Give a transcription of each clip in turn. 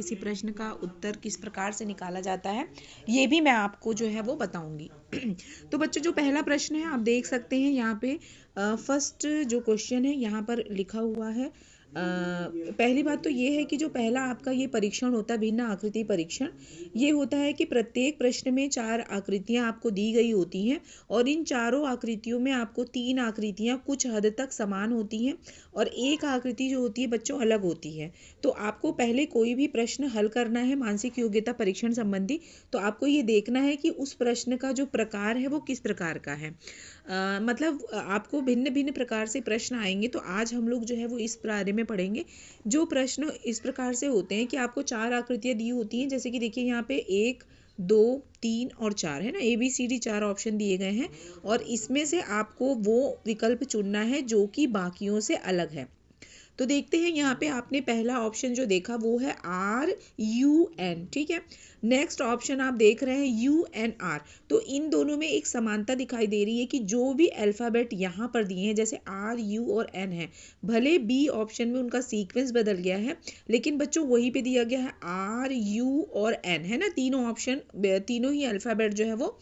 किसी प्रश्न का उत्तर किस प्रकार से निकाला जाता है ये भी मैं आपको जो है वो बताऊंगी। तो बच्चों जो पहला प्रश्न है आप देख सकते हैं यहाँ पे फर्स्ट जो क्वेश्चन है यहाँ पर लिखा हुआ है। पहली बात तो ये है कि जो पहला आपका ये परीक्षण होता है भिन्न आकृति परीक्षण, ये होता है कि प्रत्येक प्रश्न में 4 आकृतियां आपको दी गई होती हैं और इन चारों आकृतियों में आपको 3 आकृतियां कुछ हद तक समान होती हैं और एक आकृति जो होती है बच्चों अलग होती है। तो आपको पहले कोई भी प्रश्न हल करना है मानसिक योग्यता परीक्षण संबंधी, तो आपको ये देखना है कि उस प्रश्न का जो प्रकार है वो किस प्रकार का है। मतलब आपको भिन्न भिन्न प्रकार से प्रश्न आएंगे, तो आज हम लोग जो है वो इस बारे में पढ़ेंगे। जो प्रश्न इस प्रकार से होते हैं कि आपको 4 आकृतियां दी होती हैं, जैसे कि देखिए यहाँ पे 1 2 3 और 4 है ना, ABCD 4 ऑप्शन दिए गए हैं और इसमें से आपको वो विकल्प चुनना है जो कि बाकियों से अलग है। तो देखते हैं यहाँ पे आपने पहला ऑप्शन जो देखा वो है RUN, ठीक है। नेक्स्ट ऑप्शन आप देख रहे हैं UNR। तो इन दोनों में एक समानता दिखाई दे रही है कि जो भी अल्फ़ाबेट यहाँ पर दिए हैं जैसे R U और N है, भले B ऑप्शन में उनका सीक्वेंस बदल गया है लेकिन बच्चों वहीं पे दिया गया है R U और N है ना, तीनों ऑप्शन तीनों ही अल्फ़ाबेट जो है वो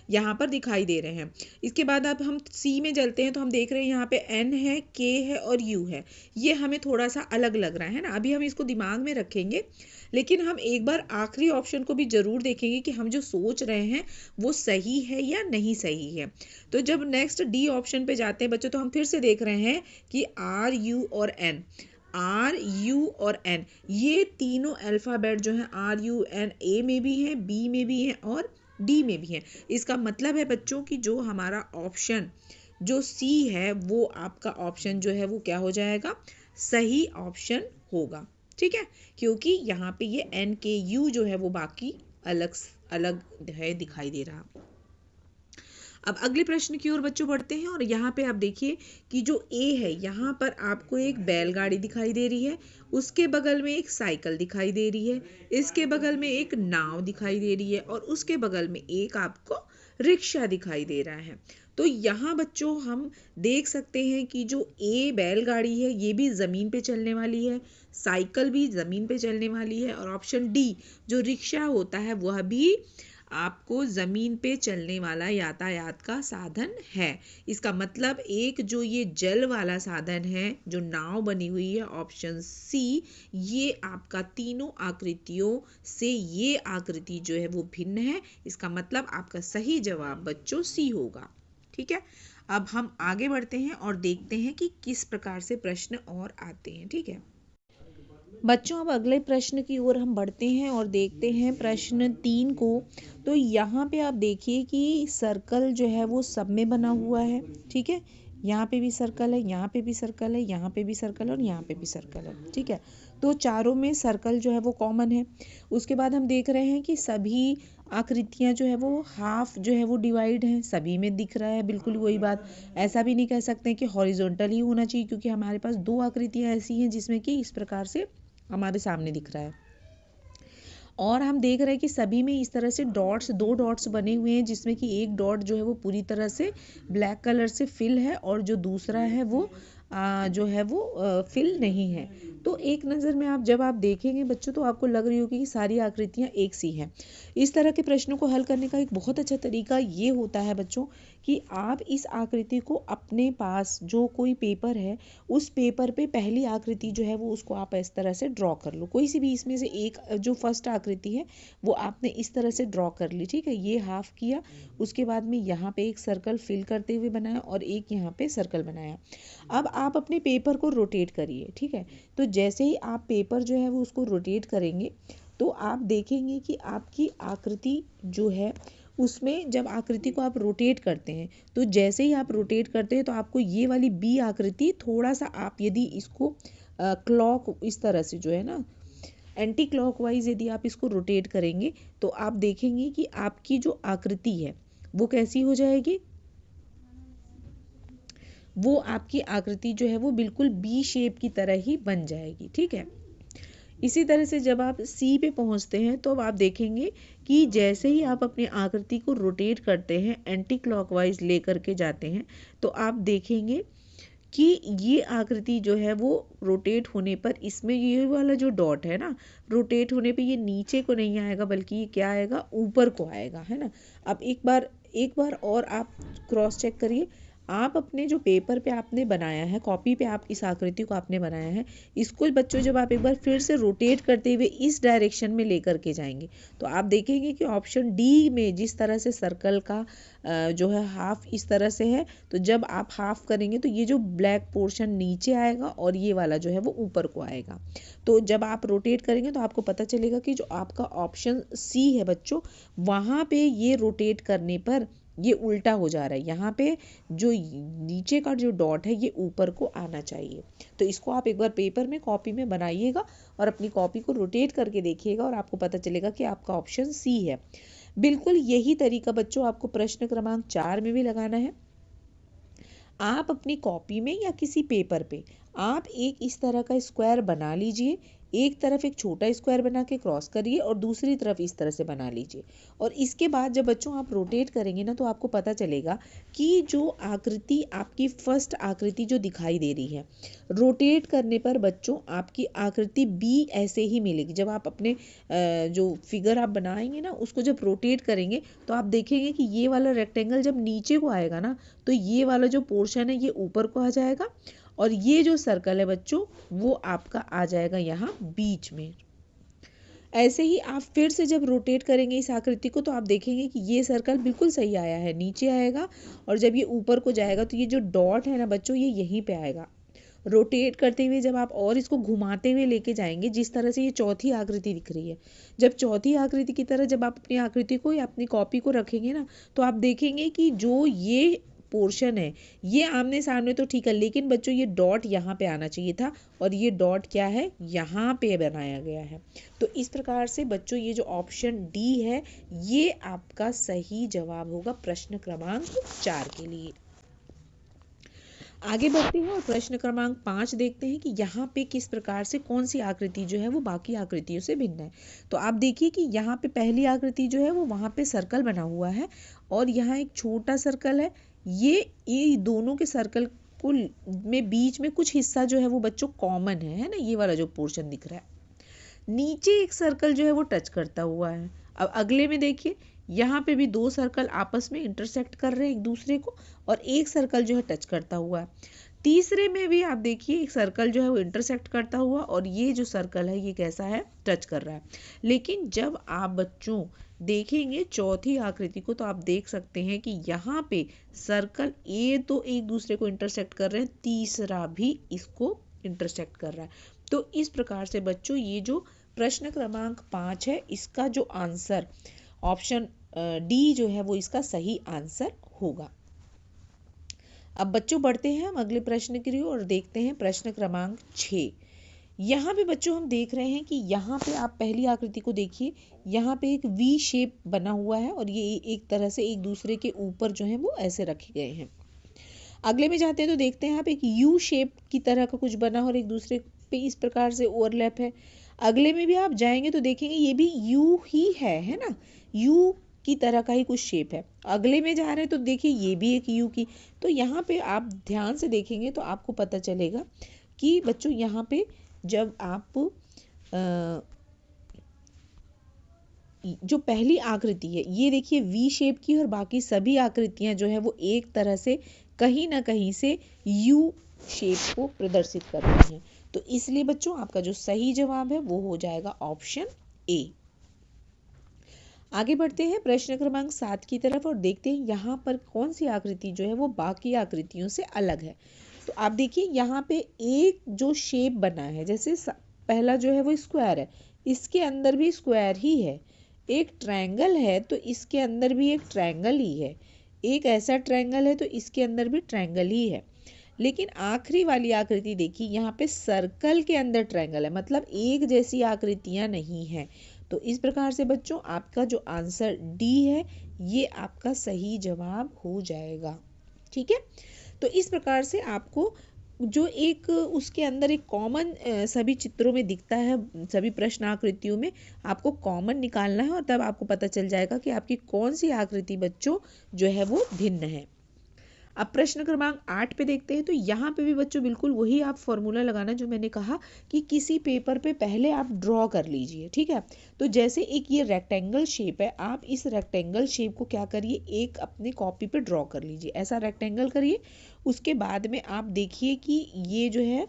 यहाँ पर दिखाई दे रहे हैं। इसके बाद अब हम सी में चलते हैं तो हम देख रहे हैं यहाँ पे N है, K है और U है। ये हमें थोड़ा सा अलग लग रहा है ना, अभी हम इसको दिमाग में रखेंगे लेकिन हम एक बार आखिरी ऑप्शन को भी जरूर देखेंगे कि हम जो सोच रहे हैं वो सही है या नहीं सही है। तो जब नेक्स्ट D ऑप्शन पे जाते हैं बच्चों तो हम फिर से देख रहे हैं कि R U और N, R U और N ये तीनों अल्फ़ाबेट जो हैं R U N A में भी हैं, B में भी हैं और D में भी हैं। इसका मतलब है बच्चों कि जो हमारा ऑप्शन जो C है वो आपका ऑप्शन जो है वो क्या हो जाएगा, सही ऑप्शन होगा, ठीक है, क्योंकि यहाँ पे ये NKU जो है वो बाकी अलग अलग है दिखाई दे रहा। अब अगले प्रश्न की ओर बच्चों बढ़ते हैं और यहाँ पे आप देखिए कि जो A है यहाँ पर आपको एक बैलगाड़ी दिखाई दे रही है, उसके बगल में एक साइकिल दिखाई दे रही है, इसके बगल में एक नाव दिखाई दे रही है और उसके बगल में एक आपको रिक्शा दिखाई दे रहा है। तो यहाँ बच्चों हम देख सकते हैं कि जो A बैलगाड़ी है ये भी ज़मीन पे चलने वाली है, साइकिल भी ज़मीन पे चलने वाली है और ऑप्शन D जो रिक्शा होता है वह भी आपको ज़मीन पे चलने वाला यातायात का साधन है। इसका मतलब एक जो ये जल वाला साधन है जो नाव बनी हुई है ऑप्शन C, ये आपका तीनों आकृतियों से ये आकृति जो है वो भिन्न है। इसका मतलब आपका सही जवाब बच्चों C होगा, ठीक है। अब हम आगे बढ़ते हैं और देखते हैं कि किस प्रकार से प्रश्न और आते हैं, ठीक है बच्चों। अब अगले प्रश्न की ओर हम बढ़ते हैं और देखते हैं प्रश्न 3 को। तो यहाँ पे आप देखिए कि सर्कल जो है वो सब में बना हुआ है, ठीक है, यहाँ पे भी सर्कल है, यहाँ पे भी सर्कल है, यहाँ पे भी सर्कल है और यहाँ पे भी सर्कल है, ठीक है। तो चारों में सर्कल जो है वो कॉमन है। उसके बाद हम देख रहे हैं कि सभी आकृतियाँ जो है वो हाफ जो है वो डिवाइड हैं, सभी में दिख रहा है बिल्कुल वही बात। ऐसा भी नहीं कह सकते कि हॉरिजॉन्टल ही होना चाहिए क्योंकि हमारे पास 2 आकृतियाँ ऐसी हैं जिसमें कि इस प्रकार से हमारे सामने दिख रहा है। और हम देख रहे हैं कि सभी में इस तरह से डॉट्स 2 डॉट्स बने हुए हैं जिसमें कि एक डॉट जो है वो पूरी तरह से ब्लैक कलर से फिल है और जो दूसरा है वो जो है वो फिल नहीं है। तो एक नज़र में आप जब आप देखेंगे बच्चों तो आपको लग रही होगी कि सारी आकृतियाँ एक सी हैं। इस तरह के प्रश्नों को हल करने का एक बहुत अच्छा तरीका ये होता है बच्चों कि आप इस आकृति को अपने पास जो कोई पेपर है उस पेपर पे पहली आकृति जो है वो उसको आप इस तरह से ड्रॉ कर लो। कोई सी भी इसमें से एक जो फर्स्ट आकृति है वो आपने इस तरह से ड्रॉ कर ली, ठीक है, ये हाफ किया। उसके बाद में यहाँ पे एक सर्कल फिल करते हुए बनाया और एक यहाँ पे सर्कल बनाया। अब आप अपने पेपर को रोटेट करिए, ठीक है। तो जैसे ही आप पेपर जो है वो उसको रोटेट करेंगे तो आप देखेंगे कि आपकी आकृति जो है उसमें जब आकृति को आप रोटेट करते हैं तो जैसे ही आप रोटेट करते हैं तो आपको ये वाली बी आकृति थोड़ा सा आप यदि इसको क्लॉक इस तरह से जो है ना एंटी क्लॉकवाइज यदि आप इसको रोटेट करेंगे तो आप देखेंगे कि आपकी जो आकृति है वो कैसी हो जाएगी, वो आपकी आकृति जो है वो बिल्कुल बी शेप की तरह ही बन जाएगी, ठीक है। इसी तरह से जब आप सी पे पहुंचते हैं तो आप देखेंगे कि जैसे ही आप अपनी आकृति को रोटेट करते हैं एंटी क्लॉकवाइज लेकर के जाते हैं तो आप देखेंगे कि ये आकृति जो है वो रोटेट होने पर इसमें ये वाला जो डॉट है ना, रोटेट होने पे ये नीचे को नहीं आएगा बल्कि ये क्या आएगा, ऊपर को आएगा, है ना। अब एक बार और आप क्रॉस चेक करिए। आप अपने जो पेपर पे आपने बनाया है, कॉपी पे आप इस आकृति को आपने बनाया है, इसको बच्चों जब आप एक बार फिर से रोटेट करते हुए इस डायरेक्शन में लेकर के जाएंगे तो आप देखेंगे कि ऑप्शन डी में जिस तरह से सर्कल का जो है हाफ इस तरह से है, तो जब आप हाफ करेंगे तो ये जो ब्लैक पोर्शन नीचे आएगा और ये वाला जो है वो ऊपर को आएगा। तो जब आप रोटेट करेंगे तो आपको पता चलेगा कि जो आपका ऑप्शन सी है बच्चों, वहाँ पे ये रोटेट करने पर ये उल्टा हो जा रहा है। यहाँ पे जो नीचे का जो डॉट है ये ऊपर को आना चाहिए। तो इसको आप एक बार पेपर में, कॉपी में बनाइएगा और अपनी कॉपी को रोटेट करके देखिएगा और आपको पता चलेगा कि आपका ऑप्शन सी है। बिल्कुल यही तरीका बच्चों आपको प्रश्न क्रमांक 4 में भी लगाना है। आप अपनी कॉपी में या किसी पेपर पे आप एक इस तरह का स्क्वायर बना लीजिए। एक तरफ एक छोटा स्क्वायर बना के क्रॉस करिए और दूसरी तरफ इस तरह से बना लीजिए। और इसके बाद जब बच्चों आप रोटेट करेंगे ना तो आपको पता चलेगा कि जो आकृति आपकी फर्स्ट आकृति जो दिखाई दे रही है, रोटेट करने पर बच्चों आपकी आकृति बी ऐसे ही मिलेगी। जब आप अपने जो फिगर आप बनाएंगे ना उसको जब रोटेट करेंगे तो आप देखेंगे कि ये वाला रेक्टेंगल जब नीचे को आएगा ना तो ये वाला जो पोर्शन है ये ऊपर को आ जाएगा और ये जो सर्कल है बच्चों वो आपका आ जाएगा यहाँ बीच में। ऐसे ही आप फिर से जब रोटेट करेंगे इस आकृति को तो आप देखेंगे कि ये सर्कल बिल्कुल सही आया है, नीचे आएगा और जब ये ऊपर को जाएगा तो ये जो डॉट है ना बच्चों ये यहीं पे आएगा। रोटेट करते हुए जब आप और इसको घुमाते हुए लेके जाएंगे, जिस तरह से ये चौथी आकृति दिख रही है, जब चौथी आकृति की तरह जब आप अपनी आकृति को या अपनी कॉपी को रखेंगे ना तो आप देखेंगे कि जो ये पोर्शन है ये आमने सामने तो ठीक है, लेकिन बच्चों ये डॉट यहाँ पे आना चाहिए था और ये डॉट क्या है, यहाँ पे बनाया गया है। तो इस प्रकार से बच्चों ये जो ऑप्शन डी है ये आपका सही जवाब होगा प्रश्न क्रमांक 4 के लिए। आगे बढ़ते हैं और प्रश्न क्रमांक 5 देखते हैं कि यहाँ पे किस प्रकार से कौन सी आकृति जो है वो बाकी आकृतियों से भिन्न है। तो आप देखिए कि यहाँ पे पहली आकृति जो है वो वहाँ पे सर्कल बना हुआ है और यहाँ एक छोटा सर्कल है। ये दोनों के सर्कल को में बीच में कुछ हिस्सा जो है वो बच्चों कॉमन है ना, ये वाला जो पोर्शन दिख रहा है। नीचे एक सर्कल जो है वो टच करता हुआ है। अब अगले में देखिए यहाँ पे भी दो सर्कल आपस में इंटरसेक्ट कर रहे हैं एक दूसरे को और एक सर्कल जो है टच करता हुआ है। तीसरे में भी आप देखिए एक सर्कल जो है वो इंटरसेक्ट करता हुआ और ये जो सर्कल है ये कैसा है, टच कर रहा है। लेकिन जब आप बच्चों देखेंगे चौथी आकृति को तो आप देख सकते हैं कि यहाँ पे सर्कल ए तो एक दूसरे को इंटरसेक्ट कर रहे हैं, तीसरा भी इसको इंटरसेक्ट कर रहा है। तो इस प्रकार से बच्चों ये जो प्रश्न क्रमांक 5 है इसका जो आंसर ऑप्शन डी जो है वो इसका सही आंसर होगा। अब बच्चों बढ़ते हैं हम अगले प्रश्न की ओर और देखते हैं प्रश्न क्रमांक 6। यहाँ पे बच्चों हम देख रहे हैं कि यहाँ पे आप पहली आकृति को देखिए, यहाँ पे एक वी शेप बना हुआ है और ये एक तरह से एक दूसरे के ऊपर जो है वो ऐसे रखे गए हैं। अगले में जाते हैं तो देखते हैं आप एक यू शेप की तरह का कुछ बना और एक दूसरे पे इस प्रकार से ओवरलैप है। अगले में भी आप जाएंगे तो देखेंगे ये भी यू ही है ना, यू की तरह का ही कुछ शेप है। अगले में जा रहे हैं तो देखिए ये भी एक यू की। तो यहाँ पे आप ध्यान से देखेंगे तो आपको पता चलेगा कि बच्चों यहाँ पे जब आप जो पहली आकृति है ये देखिए वी शेप की और बाकी सभी आकृतियां जो है वो एक तरह से कहीं ना कहीं से यू शेप को प्रदर्शित कर रही हैं। तो इसलिए बच्चों आपका जो सही जवाब है वो हो जाएगा ऑप्शन ए। आगे बढ़ते हैं प्रश्न क्रमांक 7 की तरफ और देखते हैं यहाँ पर कौन सी आकृति जो है वो बाकी आकृतियों से अलग है। तो आप देखिए यहाँ पे एक जो शेप बना है, जैसे पहला जो है वो स्क्वायर है, इसके अंदर भी स्क्वायर ही है। एक ट्रायंगल है तो इसके अंदर भी एक ट्रायंगल ही है। एक ऐसा ट्रायंगल है तो इसके अंदर भी ट्रायंगल ही है। लेकिन आखिरी वाली आकृति देखिए यहाँ पे सर्कल के अंदर ट्रायंगल है, मतलब एक जैसी आकृतियां नहीं है। तो इस प्रकार से बच्चों आपका जो आंसर डी है ये आपका सही जवाब हो जाएगा। ठीक है, तो इस प्रकार से आपको जो एक उसके अंदर एक कॉमन सभी चित्रों में दिखता है, सभी प्रश्न आकृतियों में आपको कॉमन निकालना है और तब आपको पता चल जाएगा कि आपकी कौन सी आकृति बच्चों जो है वो भिन्न है। अब प्रश्न क्रमांक 8 पे देखते हैं। तो यहाँ पे भी बच्चों बिल्कुल वही आप फॉर्मूला लगाना जो मैंने कहा कि किसी पेपर पे पहले आप ड्रॉ कर लीजिए, ठीक है। तो जैसे एक ये रेक्टेंगल शेप है, आप इस रेक्टेंगल शेप को क्या करिए, एक अपने कॉपी पे ड्रॉ कर लीजिए, ऐसा रेक्टेंगल करिए। उसके बाद में आप देखिए कि ये जो है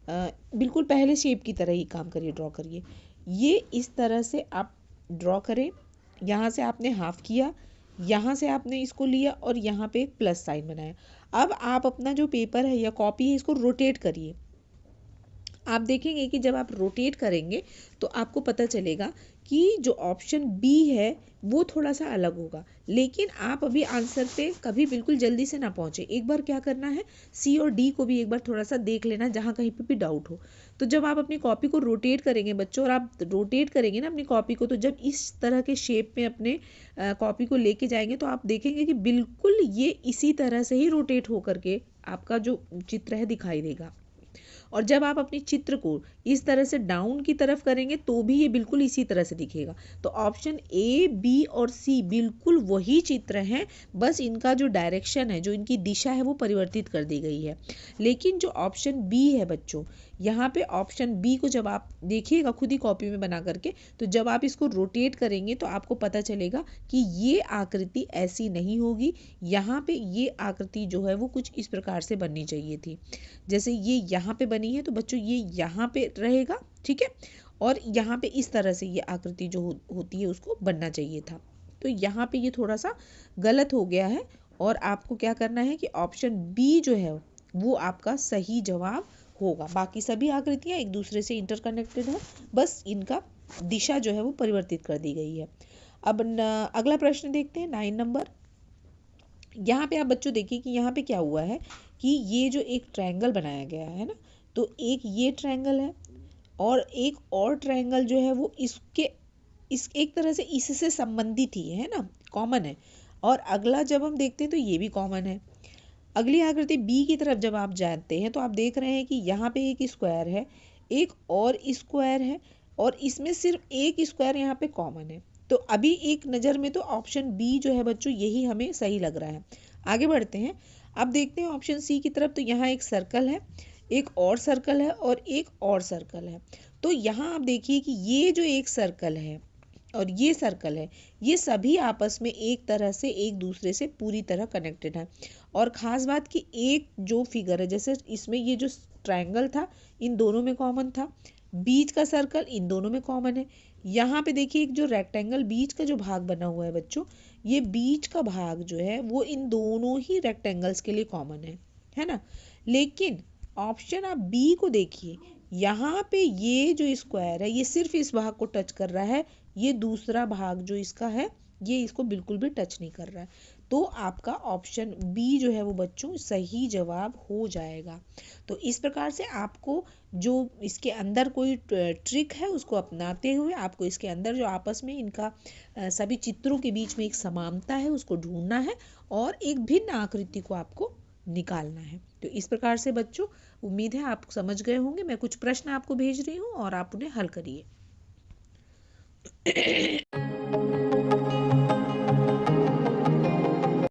बिल्कुल पहले शेप की तरह ही काम करिए, ड्रॉ करिए। ये इस तरह से आप ड्रॉ करें। यहाँ से आपने हाफ किया, यहाँ से आपने इसको लिया और यहाँ पे एक प्लस साइन बनाया। अब आप अपना जो पेपर है या कॉपी है इसको रोटेट करिए। आप देखेंगे कि जब आप रोटेट करेंगे तो आपको पता चलेगा कि जो ऑप्शन बी है वो थोड़ा सा अलग होगा। लेकिन आप अभी आंसर पे कभी बिल्कुल जल्दी से ना पहुंचे, एक बार क्या करना है, सी और डी को भी एक बार थोड़ा सा देख लेना जहाँ कहीं पे भी डाउट हो। तो जब आप अपनी कॉपी को रोटेट करेंगे बच्चों, और आप रोटेट करेंगे ना अपनी कॉपी को, तो जब इस तरह के शेप में अपने कॉपी को लेके जाएंगे तो आप देखेंगे कि बिल्कुल ये इसी तरह से ही रोटेट होकर के आपका जो चित्र है दिखाई देगा। और जब आप अपने चित्र को इस तरह से डाउन की तरफ करेंगे तो भी ये बिल्कुल इसी तरह से दिखेगा। तो ऑप्शन ए, बी और सी बिल्कुल वही चित्र हैं, बस इनका जो डायरेक्शन है, जो इनकी दिशा है वो परिवर्तित कर दी गई है। लेकिन जो ऑप्शन बी है बच्चों, यहाँ पे ऑप्शन बी को जब आप देखिएगा खुद ही कॉपी में बना करके, तो जब आप इसको रोटेट करेंगे तो आपको पता चलेगा कि ये आकृति ऐसी नहीं होगी। यहाँ पे ये आकृति जो है वो कुछ इस प्रकार से बननी चाहिए थी। जैसे ये यहाँ पे बनी है तो बच्चों ये यहाँ पे रहेगा, ठीक है। और यहाँ पे इस तरह से ये आकृति जो होती है उसको बनना चाहिए था। तो यहाँ पे ये थोड़ा सा गलत हो गया है और आपको क्या करना है कि ऑप्शन बी जो है वो आपका सही जवाब होगा। बाकी सभी आकृतियाँ एक दूसरे से इंटरकनेक्टेड है, बस इनका दिशा जो है वो परिवर्तित कर दी गई है। अब अगला प्रश्न देखते हैं 9 नंबर। यहाँ पे आप बच्चों देखिए कि यहाँ पे क्या हुआ है कि ये जो एक ट्रायंगल बनाया गया है ना, तो एक ये ट्रायंगल है और एक और ट्रायंगल जो है वो इस एक तरह से इससे संबंधित ही है ना, कॉमन है। और अगला जब हम देखते हैं तो ये भी कॉमन है। अगली आकृति बी की तरफ जब आप जाते हैं तो आप देख रहे हैं कि यहाँ पे एक स्क्वायर है, एक और स्क्वायर है, और इसमें सिर्फ एक स्क्वायर यहाँ पे कॉमन है। तो अभी एक नज़र में तो ऑप्शन बी जो है बच्चों यही हमें सही लग रहा है। आगे बढ़ते हैं। अब देखते हैं ऑप्शन सी की तरफ। तो यहाँ एक सर्कल है, एक और सर्कल है और एक और सर्कल है। तो यहाँ आप देखिए कि ये जो एक सर्कल है और ये सर्कल है, ये सभी आपस में एक तरह से एक दूसरे से पूरी तरह कनेक्टेड है। और ख़ास बात कि एक जो फिगर है, जैसे इसमें ये जो ट्रायंगल था इन दोनों में कॉमन था, बीच का सर्कल इन दोनों में कॉमन है। यहाँ पे देखिए एक जो रेक्टेंगल बीच का जो भाग बना हुआ है बच्चों, ये बीच का भाग जो है वो इन दोनों ही रेक्टेंगल्स के लिए कॉमन है ना। लेकिन ऑप्शन आप बी को देखिए, यहाँ पे ये जो स्क्वायर है ये सिर्फ इस भाग को टच कर रहा है, ये दूसरा भाग जो इसका है ये इसको बिल्कुल भी टच नहीं कर रहा है। तो आपका ऑप्शन बी जो है वो बच्चों सही जवाब हो जाएगा। तो इस प्रकार से आपको जो इसके अंदर कोई ट्रिक है उसको अपनाते हुए आपको इसके अंदर जो आपस में इनका सभी चित्रों के बीच में एक समानता है उसको ढूंढना है और एक भिन्न आकृति को आपको निकालना है। तो इस प्रकार से बच्चों उम्मीद है आप समझ गए होंगे। मैं कुछ प्रश्न आपको भेज रही हूँ और आप उन्हें हल करिए।